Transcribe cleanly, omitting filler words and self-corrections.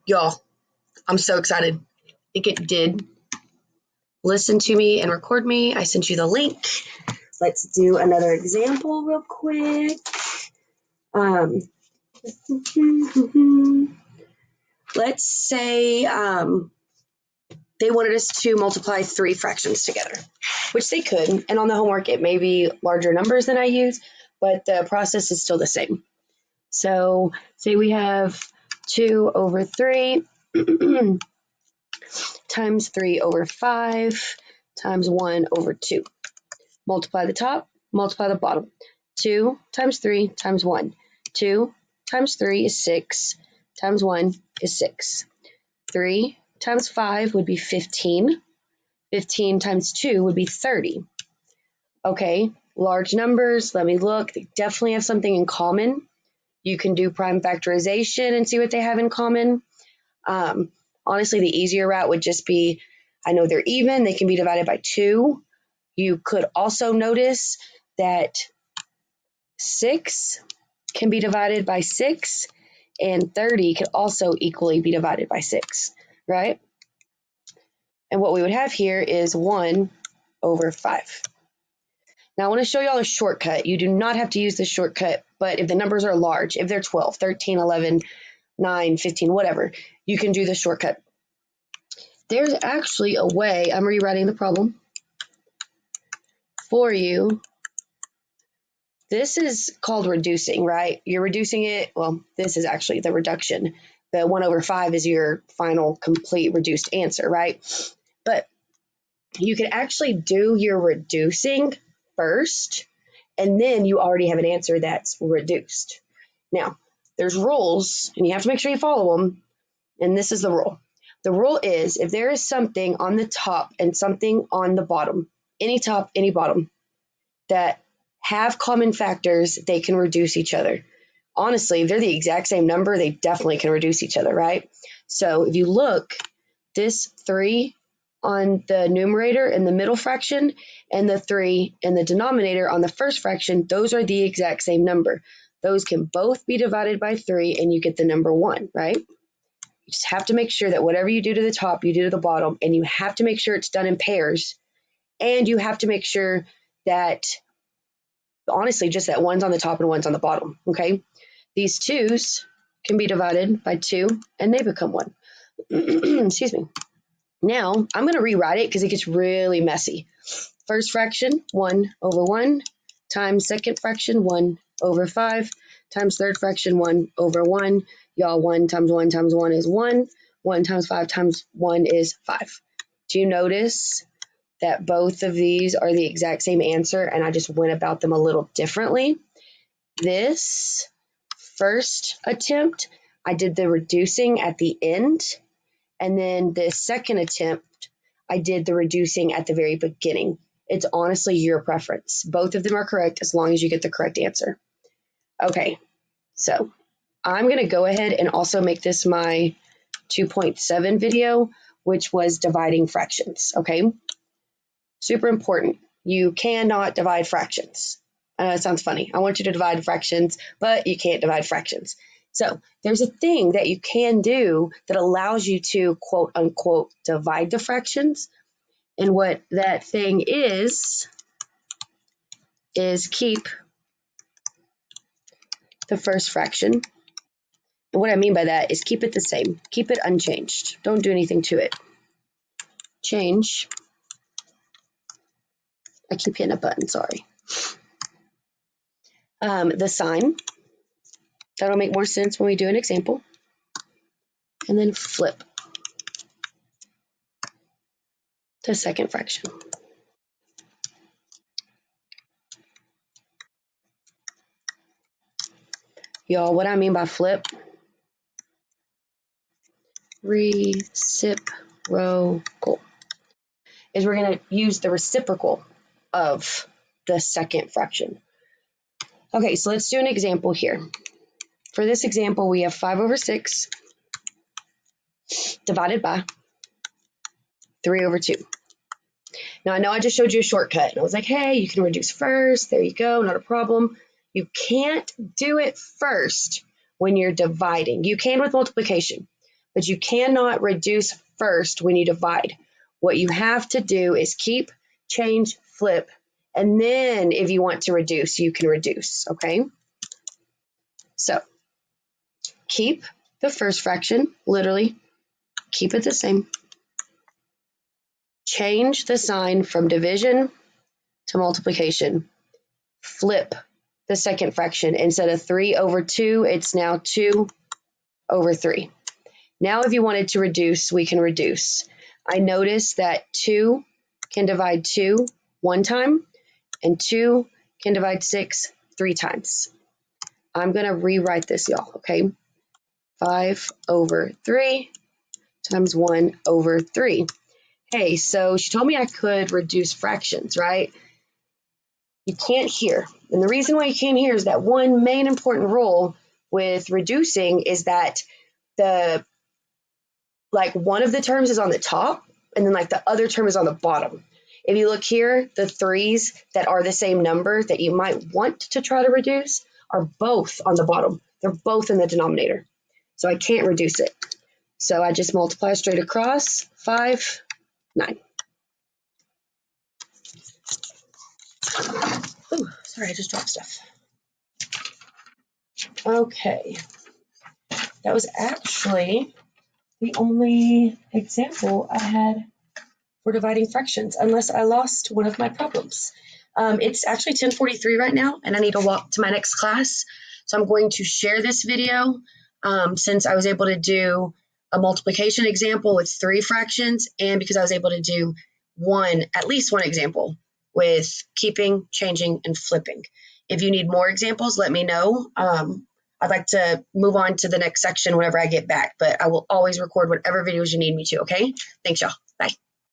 Y'all, I'm so excited. I think it did listen to me and record me. I sent you the link. Let's do another example real quick. Let's say they wanted us to multiply 3 fractions together, which they could. And on the homework, it may be larger numbers than I use, but the process is still the same. So say we have 2 over 3 times 3 over 5 times 1 over 2. Multiply the top, multiply the bottom. 2 times 3 times 1. 2 times 3 is 6, times 1 is 6. 3 times 5 would be 15. 15 times 2 would be 30. Okay, large numbers, let me look. They definitely have something in common. You can do prime factorization and see what they have in common. Honestly, the easier route would just be, I know they're even, they can be divided by 2. You could also notice that 6 can be divided by 6, and 30 could also equally be divided by 6, right? And what we would have here is 1 over 5. Now, I want to show y'all a shortcut. You do not have to use this shortcut, but if the numbers are large, if they're 12, 13, 11, 9, 15, whatever, you can do the shortcut. There's actually a way, I'm rewriting the problem for you. This is called reducing, right? You're reducing it, well, this is actually the reduction. The 1 over 5 is your final complete reduced answer, right? But you can actually do your reducing first, and then you already have an answer that's reduced. Now, there's rules, and you have to make sure you follow them, and this is the rule. The rule is if there is something on the top and something on the bottom, any top, any bottom, that have common factors, they can reduce each other. Honestly, if they're the exact same number, they definitely can reduce each other, right? So if you look, this 3 on the numerator in the middle fraction and the 3 in the denominator on the first fraction, those are the exact same number. Those can both be divided by 3 and you get the number 1, right? You just have to make sure that whatever you do to the top, you do to the bottom, and you have to make sure it's done in pairs, and you have to make sure that, honestly, just that one's on the top and one's on the bottom, okay? These 2's can be divided by 2, and they become 1. Excuse me. Now, I'm going to rewrite it because it gets really messy. First fraction, 1 over 1, times second fraction, 1 over 5, times third fraction, 1 over 1. Y'all, 1 times 1 times 1 is 1. 1 times 5 times 1 is 5. Do you notice that both of these are the exact same answer, and I just went about them a little differently? This first attempt, I did the reducing at the end, and then the second attempt, I did the reducing at the very beginning. It's honestly your preference. Both of them are correct as long as you get the correct answer. Okay, so I'm going to go ahead and also make this my 2.7 video, which was dividing fractions, okay? Super important. You cannot divide fractions. I know that sounds funny. I want you to divide fractions, but you can't divide fractions. So there's a thing that you can do that allows you to, quote unquote, divide the fractions. And what that thing is keep the first fraction. And what I mean by that is keep it the same. Keep it unchanged. Don't do anything to it. Change. I keep hitting a button, sorry. The sign. That'll make more sense when we do an example. And then flip to second fraction. Y'all, what I mean by flip, reciprocal, is we're going to use the reciprocal of the second fraction. Okay, so let's do an example here. For this example, we have 5 over 6 divided by 3 over 2. Now, I know I just showed you a shortcut, and I was like, hey, you can reduce first. There you go, not a problem. You can't do it first when you're dividing. You can with multiplication, but you cannot reduce first when you divide. What you have to do is keep, change, flip, and then if you want to reduce, you can reduce, okay? So keep the first fraction, literally, keep it the same. Change the sign from division to multiplication. Flip the second fraction. Instead of 3 over 2, it's now 2 over 3. Now if you wanted to reduce, we can reduce. I noticed that 2 can divide 2 one time, and 2 can divide 6 3 times. I'm going to rewrite this, y'all, okay? 5 over 3 times 1 over 3. Hey, so she told me I could reduce fractions, right? You can't here. And the reason why you can't here is that one main important rule with reducing is that one of the terms is on the top and then the other term is on the bottom. If you look here, the 3's that are the same number that you might want to try to reduce are both on the bottom. They're both in the denominator. So I can't reduce it. So I just multiply straight across, 5, 9. Ooh, sorry, I just dropped stuff. Okay. That was actually the only example I had for dividing fractions, unless I lost one of my problems. It's actually 10:43 right now, and I need to walk to my next class. So I'm going to share this video since I was able to do a multiplication example with 3 fractions, and because I was able to do at least one example with keeping, changing, and flipping. If you need more examples, let me know. I'd like to move on to the next section whenever I get back, but I will always record whatever videos you need me to, okay? Thanks, y'all. Bye.